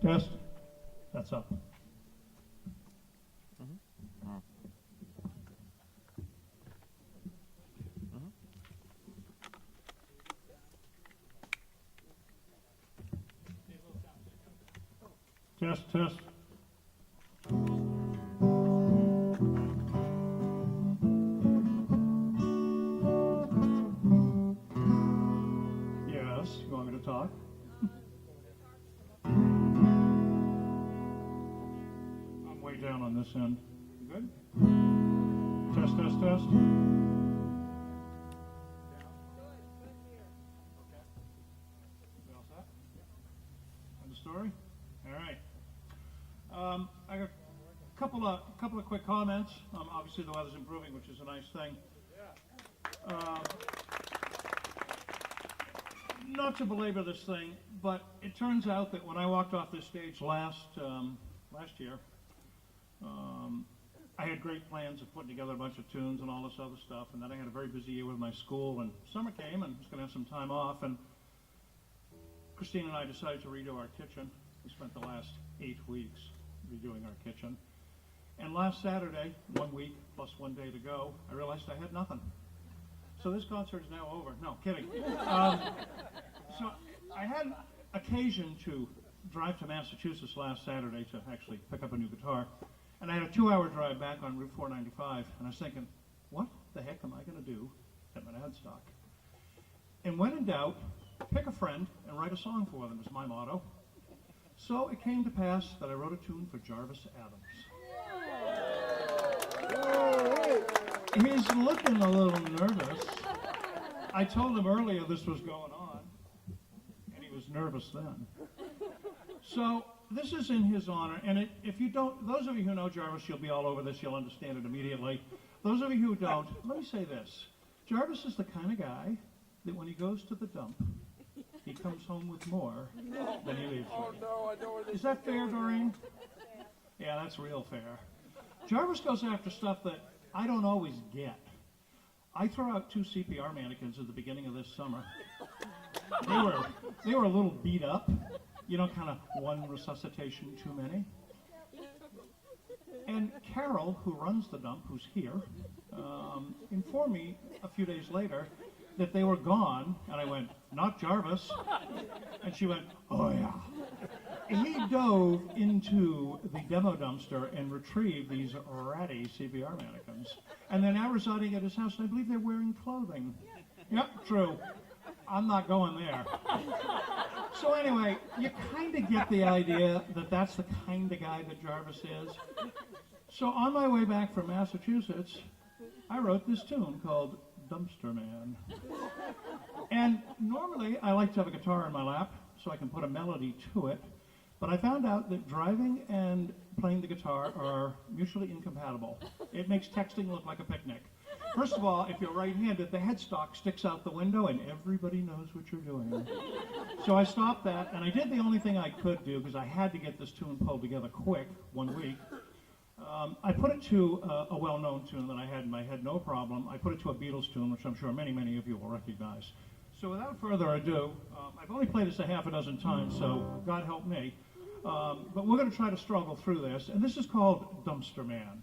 Test. That's up. Test, test. Yes, you want me to talk? I'm way down on this end. Good? Test, test, test. You all set? End of story? All right. I got a couple of quick comments. Obviously, the weather's improving, which is a nice thing. Not to belabor this thing, but it turns out that when I walked off this stage last year, I had great plans of putting together a bunch of tunes and all this other stuff, and then I had a very busy year with my school, and summer came, and I was going to have some time off, and Christine and I decided to redo our kitchen. We spent the last 8 weeks redoing our kitchen. And last Saturday, 1 week plus 1 day to go, I realized I had nothing. So this concert is now over. No, kidding. So I had occasion to drive to Massachusetts last Saturday to actually pick up a new guitar. And I had a 2-hour drive back on Route 495. And I was thinking, what the heck am I going to do at Monadstock? And when in doubt, pick a friend and write a song for them is my motto. So it came to pass that I wrote a tune for Jarvis Adams. He's looking a little nervous. I told him earlier this was going on, and he was nervous then. So this is in his honor, and if you don't, those of you who know Jarvis, you'll be all over this, you'll understand it immediately. Those of you who don't, let me say this. Jarvis is the kind of guy that when he goes to the dump, he comes home with more than he leaves with. Is that fair, Doreen? Yeah, that's real fair. Jarvis goes after stuff that I don't always get. I throw out 2 CPR mannequins at the beginning of this summer. They were a little beat up, you know, kind of one resuscitation too many. And Carol, who runs the dump, who's here, informed me a few days later that they were gone, and I went, not Jarvis. And she went, oh yeah. He dove into the demo dumpster and retrieved these ratty CPR mannequins. And they're now residing at his house, and I believe they're wearing clothing. Yep, true. I'm not going there. So anyway, you kind of get the idea that that's the kind of guy that Jarvis is. So on my way back from Massachusetts, I wrote this tune called Dumpster Man. And normally I like to have a guitar in my lap so I can put a melody to it, but I found out that driving and playing the guitar are mutually incompatible. It makes texting look like a picnic. First of all, if you're right-handed, the headstock sticks out the window and everybody knows what you're doing. So I stopped that, and I did the only thing I could do because I had to get this tune pulled together quick, 1 week. I put it to a well-known tune that I had in my head, no problem. I put it to a Beatles tune, which I'm sure many, many of you will recognize. So without further ado, I've only played this a half a dozen times, so God help me. But we're going to try to struggle through this, and this is called Dumpster Man.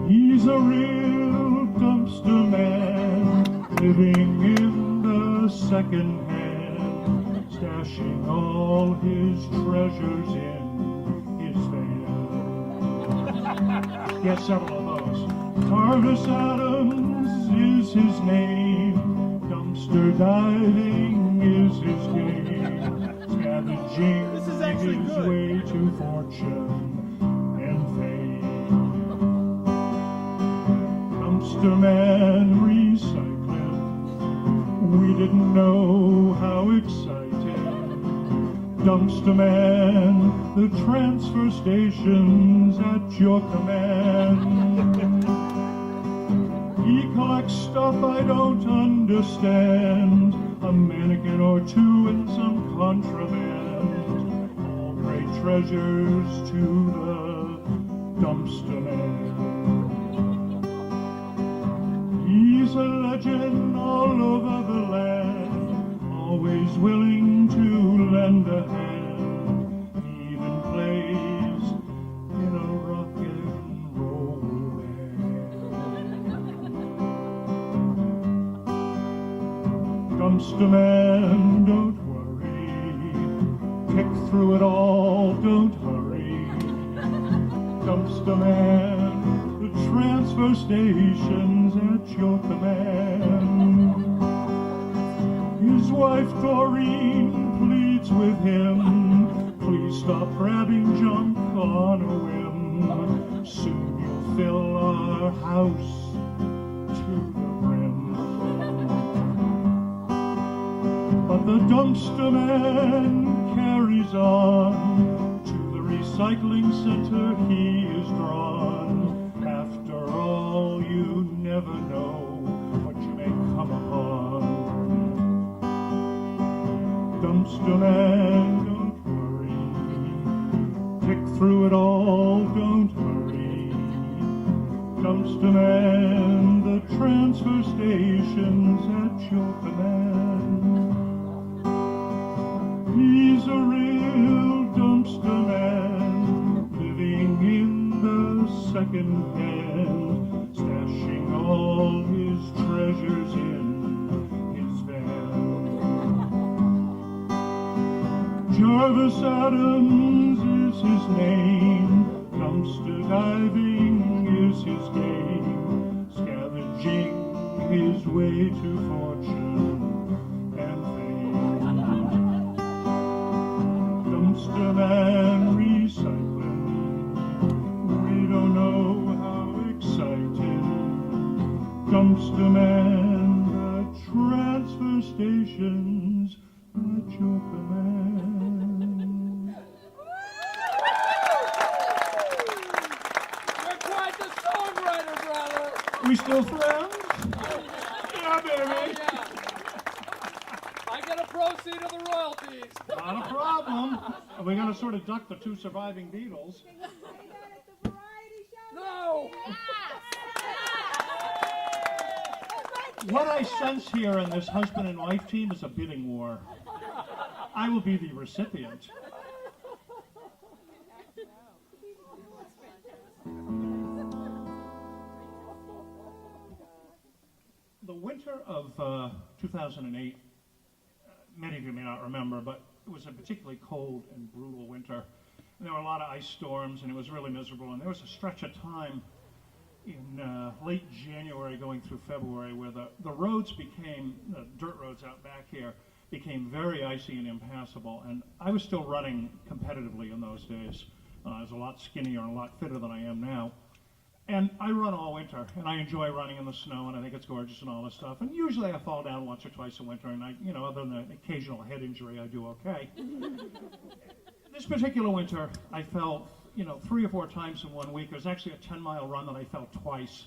He's a real dumpster man, living in the second hand, stashing all his treasures in his van. Get several of those. Jarvis Adams is his name, dumpster diving is his game, scavenging his way to fortune and fame. Dumpster man recycling, we didn't know how exciting. Dumpster man, the transfer station's at your command. He collects stuff I don't understand, a mannequin or two and some contraband. All great treasures to the dumpster man. He's a legend all over the land, always willing to lend a hand. He even plays in a rock and roll band. Dumpster man, don't worry, pick through it all, don't hurry. Dumpster man, the transfer station's at your command. His wife Doreen pleads with him, please stop grabbing junk on a whim. Soon you'll fill our house to the brim. But the dumpster man carries on, to the recycling center he is drawn. After all, you never know what you may come upon. Dumpster man, don't worry, pick through it all, don't hurry. Dumpster man, the transfer station's at your command. He's a real dumpster man, living in the second hand, stashing all his treasures in his van. Jarvis Adams is his name, dumpster diving is his game, scavenging his way to fortune and fame. Dumpster man recycling, we don't know how exciting. Dumpster man, the transfer stations at your command. You're quite the songwriter, brother. We still friends? Yeah, baby. Oh, yeah. I get a proceed of the royalties. Not a problem. We're going to sort of duck the two surviving Beatles. No. What I sense here in this husband and wife team is a bidding war. I will be the recipient. The winter of 2008, many of you may not remember, but it was a particularly cold and brutal winter. And there were a lot of ice storms, and it was really miserable. And there was a stretch of time in late January going through February where the roads became, the dirt roads out back here, became very icy and impassable. And I was still running competitively in those days. I was a lot skinnier and a lot fitter than I am now. And I run all winter, and I enjoy running in the snow, and I think it's gorgeous and all this stuff. And usually I fall down once or twice in winter, and I, you know, other than an occasional head injury, I do okay. This particular winter, I fell, you know, 3 or 4 times in 1 week. It was actually a 10-mile run that I fell twice,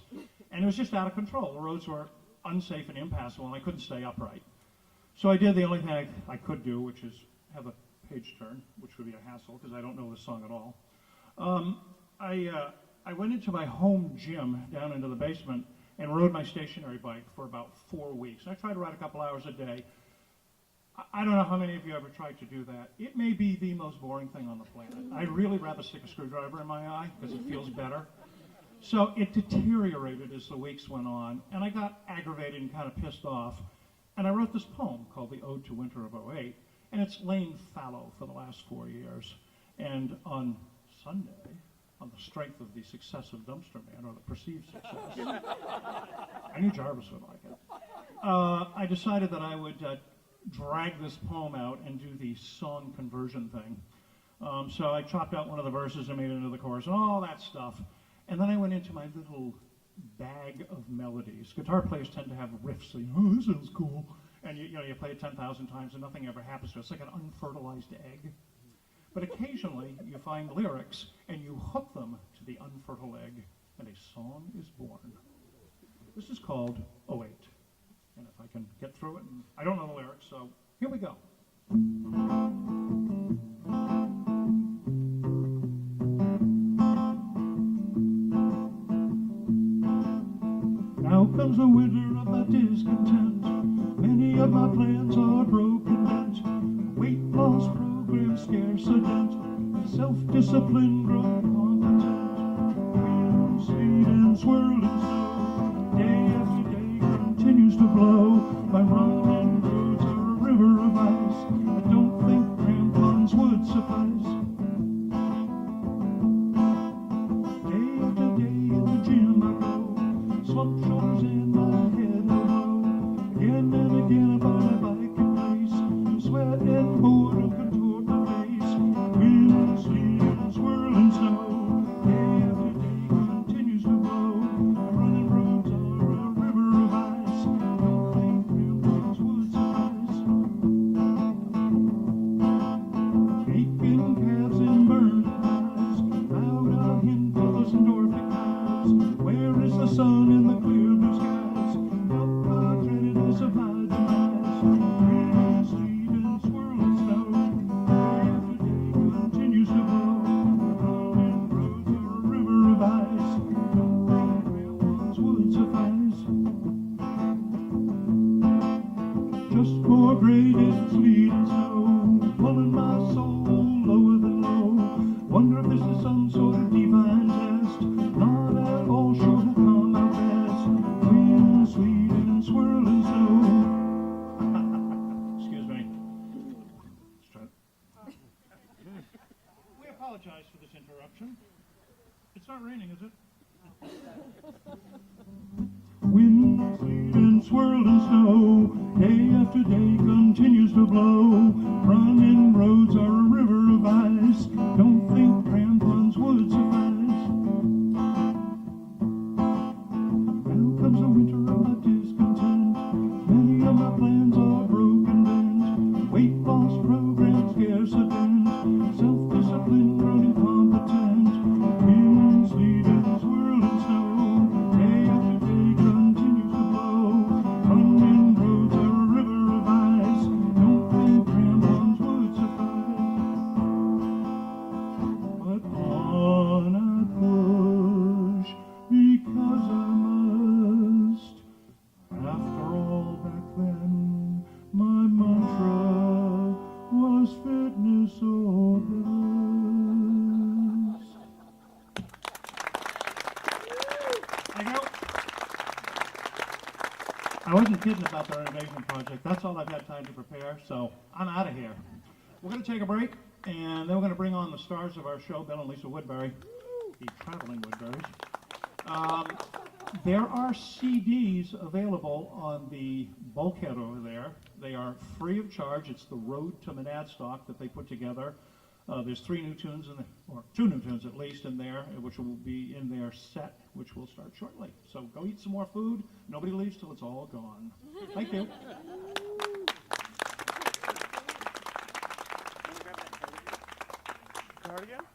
and it was just out of control. The roads were unsafe and impassable, and I couldn't stay upright. So I did the only thing I could do, which is have a page turn, which would be a hassle because I don't know this song at all. I went into my home gym down into the basement and rode my stationary bike for about 4 weeks. I tried to ride a couple hours a day. I don't know how many of you ever tried to do that. It may be the most boring thing on the planet. I'd really rather stick a screwdriver in my eye because it feels better. So it deteriorated as the weeks went on, and I got aggravated and kind of pissed off. And I wrote this poem called The Ode to Winter of '08, and it's lain fallow for the last 4 years. And on Sunday, on the strength of the success of Dumpster Man, or the perceived success, I knew Jarvis would like it, I decided that I would drag this poem out and do the song conversion thing. So I chopped out one of the verses and made it into the chorus and all that stuff. And then I went into my little bag of melodies. Guitar players tend to have riffs, so you know, oh, this sounds cool. And you know, you play it 10,000 times and nothing ever happens to it. It's like an unfertilized egg. But occasionally you find lyrics and you hook them to the unfertile egg, and a song is born. This is called '08. And if I can get through it, and I don't know the lyrics, so here we go. Now comes the winter of my discontent. Many of my plans are broken bent. Weight loss program scarce a dent. Self-discipline grown competent. Wind, sleet, and swirling snow. Day after day continues to blow. My running roads are a river of ice. I don't think crampons would suffice. Day after day in the gym I go. Slump shoulders in my head low. Again and again I find my bike in place. Sweat and boredom contort my face. Wind, sleet, and swirling snow. Day after day continues to blow. My running roads are a river of ice. Don't think crampons would suffice. Aching calves and burning eyes. Out of handfuls and Dorothy eyes. Where is the sun in the clear blue skies? Help my dreadedness of my demise. Wind, sleet, and swirling snow. Day after day continues to blow. Running roads are a river of ice. Don't think crampons would suffice. Just more graded sleet and snow, pulling my soul lower than low. Wonder if this is some sort of divine test. Not at all sure who come out best. Wind, sleet, and swirling snow. Excuse me. Let's try it. We apologize for this interruption. It's not raining, is it? Wind, sleet, and swirling snow. Day after day continues to blow. Running roads are a river of ice. Don't think crampons would suffice. Now comes the winter of my discontent. Many of my plans are broken bent. Weight loss program scarce a dent. Self-discipline grown incompetent. Wind, sleet, and swirling snow. Day after day continues to blow. Running roads are a river of ice. Don't think crampons would suffice. But on I push because I must. After all, back then, my mantra was fitness or bust. Thank you. I wasn't kidding about the renovation project. That's all I've had time to prepare, so I'm out of here. We're going to take a break, and then we're going to bring on the stars of our show, Bill and Lisa Woodbury, the traveling Woodburys. There are CDs available on the bulkhead over there. They are free of charge. It's the Road to Monadstock that they put together. There's 3 new tunes, or 2 new tunes at least in there, which will be in their set, which will start shortly. So go eat some more food. Nobody leaves till it's all gone. Thank you. Cardigan?